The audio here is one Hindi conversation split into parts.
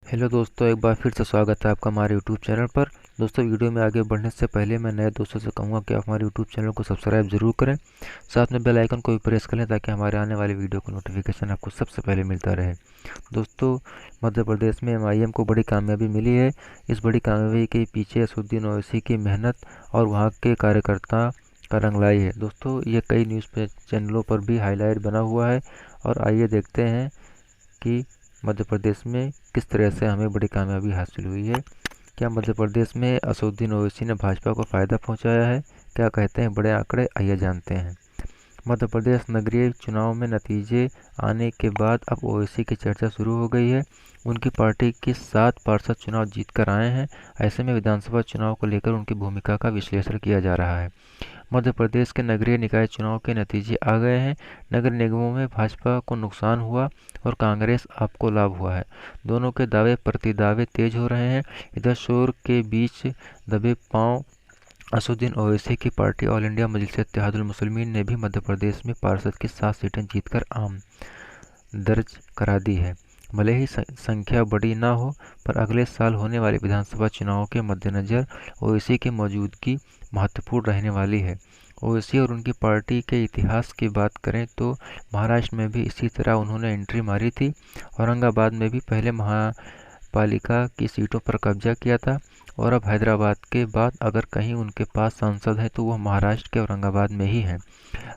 हेलो दोस्तों, एक बार फिर से स्वागत है आपका हमारे यूट्यूब चैनल पर। दोस्तों, वीडियो में आगे बढ़ने से पहले मैं नए दोस्तों से कहूँगा कि आप हमारे यूट्यूब चैनल को सब्सक्राइब जरूर करें। साथ में बेल आइकन को भी प्रेस करें ताकि हमारे आने वाले वीडियो का नोटिफिकेशन आपको सबसे पहले मिलता रहे। दोस्तों, मध्य प्रदेश में एमआईएम को बड़ी कामयाबी मिली है। इस बड़ी कामयाबी के पीछे असदुद्दीन ओवैसी की मेहनत और वहाँ के कार्यकर्ता का रंगलाई है। दोस्तों, ये कई न्यूज़ चैनलों पर भी हाईलाइट बना हुआ है। और आइए देखते हैं कि मध्य प्रदेश में किस तरह से हमें बड़ी कामयाबी हासिल हुई है। क्या मध्य प्रदेश में असदुद्दीन ओवैसी ने भाजपा को फ़ायदा पहुंचाया है? क्या कहते हैं बड़े आंकड़े, आइए जानते हैं। मध्य प्रदेश नगरीय चुनाव में नतीजे आने के बाद अब ओवैसी की चर्चा शुरू हो गई है। उनकी पार्टी के 7 पार्षद चुनाव जीतकर आए हैं। ऐसे में विधानसभा चुनाव को लेकर उनकी भूमिका का विश्लेषण किया जा रहा है। मध्य प्रदेश के नगरीय निकाय चुनाव के नतीजे आ गए हैं। नगर निगमों में भाजपा को नुकसान हुआ और कांग्रेस आपको लाभ हुआ है। दोनों के दावे प्रतिदावे तेज हो रहे हैं। इधर शोर के बीच दबे पांव असदुद्दीन ओवैसी की पार्टी ऑल इंडिया मजलिस इत्तेहादुल मुस्लिमीन ने भी मध्य प्रदेश में पार्षद की 7 सीटें जीतकर आम दर्ज करा दी है। भले ही संख्या बड़ी ना हो, पर अगले साल होने वाले विधानसभा चुनाव के मद्देनज़र ओवैसी की मौजूदगी महत्वपूर्ण रहने वाली है। ओवैसी और उनकी पार्टी के इतिहास की बात करें तो महाराष्ट्र में भी इसी तरह उन्होंने एंट्री मारी थी। औरंगाबाद में भी पहले महापालिका की सीटों पर कब्जा किया था और अब हैदराबाद के बाद अगर कहीं उनके पास सांसद है तो वह महाराष्ट्र के औरंगाबाद में ही है।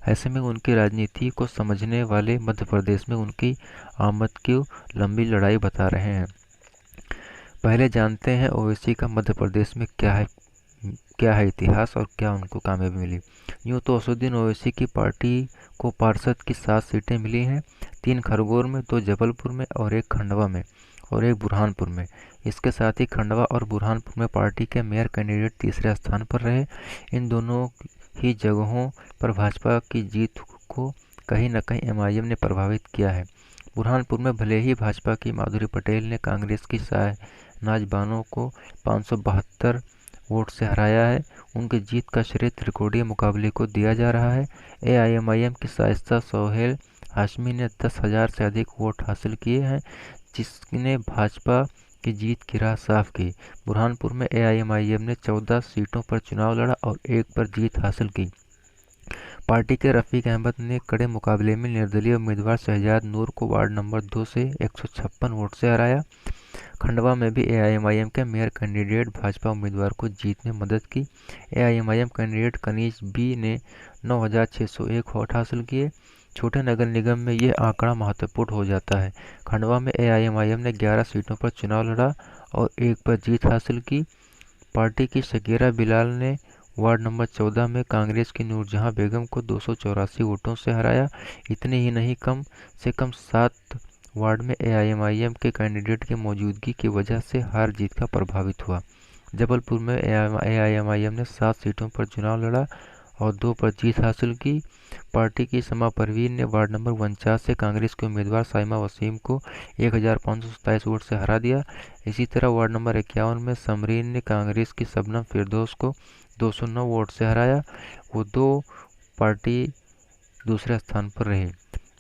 ऐसे में उनकी राजनीति को समझने वाले मध्य प्रदेश में उनकी आमद की लंबी लड़ाई बता रहे हैं। पहले जानते हैं ओवैसी का मध्य प्रदेश में क्या है इतिहास और क्या उनको कामयाबी मिली। यूँ तो असदुद्दीन ओवैसी की पार्टी को पार्षद की 7 सीटें मिली हैं, 3 खरगोन में, 2 जबलपुर में और 1 खंडवा में और 1 बुरहानपुर में। इसके साथ ही खंडवा और बुरहानपुर में पार्टी के मेयर कैंडिडेट तीसरे स्थान पर रहे। इन दोनों ही जगहों पर भाजपा की जीत को कहीं न कहीं एमआईएम ने प्रभावित किया है। बुरहानपुर में भले ही भाजपा की माधुरी पटेल ने कांग्रेस की शहनाज बानो को 572 वोट से हराया है। उनकी जीत का श्रेय त्रिकोणीय मुकाबले को दिया जा रहा है। एआईएमआईएम की शाइस्ता सोहेल हाशमी ने 10,000 से अधिक वोट हासिल किए हैं, जिसने भाजपा की जीत की राह साफ की। बुरहानपुर में एआईएमआईएम ने 14 सीटों पर चुनाव लड़ा और 1 पर जीत हासिल की। पार्टी के रफीक अहमद ने कड़े मुकाबले में निर्दलीय उम्मीदवार शहजाद नूर को वार्ड नंबर 2 से 156 वोट से हराया। खंडवा में भी एआईएमआईएम के मेयर कैंडिडेट भाजपा उम्मीदवार को जीत में मदद की। एआईएमआईएम कैंडिडेट कनीज बी ने 9,601 वोट हासिल किए। छोटे नगर निगम में ये आंकड़ा महत्वपूर्ण हो जाता है। खंडवा में एआईएमआईएम ने 11 सीटों पर चुनाव लड़ा और 1 पर जीत हासिल की। पार्टी की शकीरा बिलाल ने वार्ड नंबर 14 में कांग्रेस की नूरजहां बेगम को 284 वोटों से हराया। इतने ही नहीं, कम से कम 7 वार्ड में एआईएमआईएम के कैंडिडेट की मौजूदगी की वजह से हार जीत का प्रभावित हुआ। जबलपुर में एआईएमआईएम ने 7 सीटों पर चुनाव लड़ा और 2 पर जीत हासिल की। पार्टी की समा परवीन ने वार्ड नंबर 49 से कांग्रेस के उम्मीदवार साइमा वसीम को 1,527 वोट से हरा दिया। इसी तरह वार्ड नंबर 51 में समरीन ने कांग्रेस की शबनम फिरदौस को 209 वोट से हराया। वो 2 पार्टी दूसरे स्थान पर रही।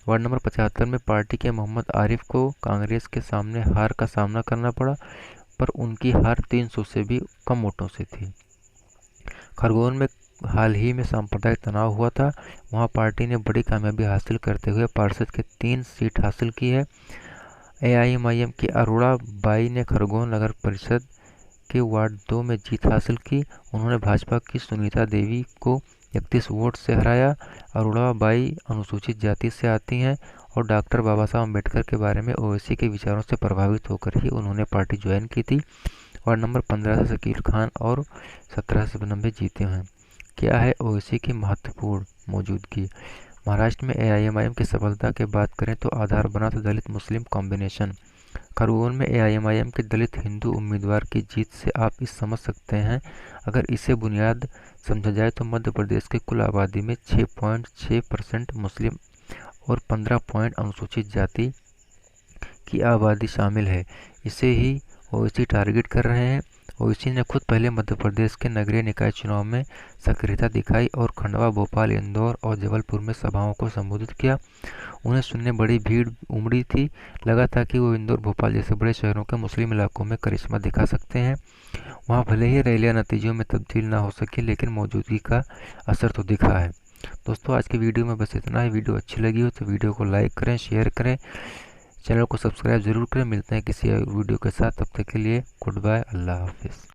वार्ड नंबर 75 में पार्टी के मोहम्मद आरिफ को कांग्रेस के सामने हार का सामना करना पड़ा, पर उनकी हार 300 से भी कम वोटों से थी। खरगोन में हाल ही में सांप्रदायिक तनाव हुआ था। वहां पार्टी ने बड़ी कामयाबी हासिल करते हुए पार्षद के 3 सीट हासिल की है। एआईएमआईएम की अरोड़ा बाई ने खरगोन नगर परिषद के वार्ड 2 में जीत हासिल की। उन्होंने भाजपा की सुनीता देवी को 31 वोट से हराया। अरोड़ा बाई अनुसूचित जाति से आती हैं और डॉक्टर बाबा साहब अम्बेडकर के बारे में ओवैसी के विचारों से प्रभावित होकर ही उन्होंने पार्टी ज्वाइन की थी। वार्ड नंबर 15 से शकील खान और 17 से 90 जीते हैं। क्या है ओवैसी की महत्वपूर्ण मौजूदगी? महाराष्ट्र में एआईएमआईएम की सफलता की बात करें तो आधार बना था दलित मुस्लिम कॉम्बिनेशन। खरगोन में एआईएमआईएम के दलित हिंदू उम्मीदवार की जीत से आप इस समझ सकते हैं। अगर इसे बुनियाद समझा जाए तो मध्य प्रदेश की कुल आबादी में 6.6% मुस्लिम और 15 पॉइंट अनुसूचित जाति की आबादी शामिल है। इसे ही ओवैसी टारगेट कर रहे हैं ओवैसी ने खुद पहले मध्य प्रदेश के नगरीय निकाय चुनाव में सक्रियता दिखाई और खंडवा, भोपाल, इंदौर और जबलपुर में सभाओं को संबोधित किया। उन्हें सुनने बड़ी भीड़ उमड़ी थी। लगा था कि वो इंदौर, भोपाल जैसे बड़े शहरों के मुस्लिम इलाकों में करिश्मा दिखा सकते हैं। वहाँ भले ही रैलियाँ नतीजों में तब्दील ना हो सके, लेकिन मौजूदगी का असर तो दिखा है। दोस्तों, आज की वीडियो में बस इतना ही। वीडियो अच्छी लगी हो तो वीडियो को लाइक करें, शेयर करें, चैनल को सब्सक्राइब जरूर करें। मिलते हैं किसी वीडियो के साथ, तब तक के लिए गुड बाय, अल्लाह हाफिज़।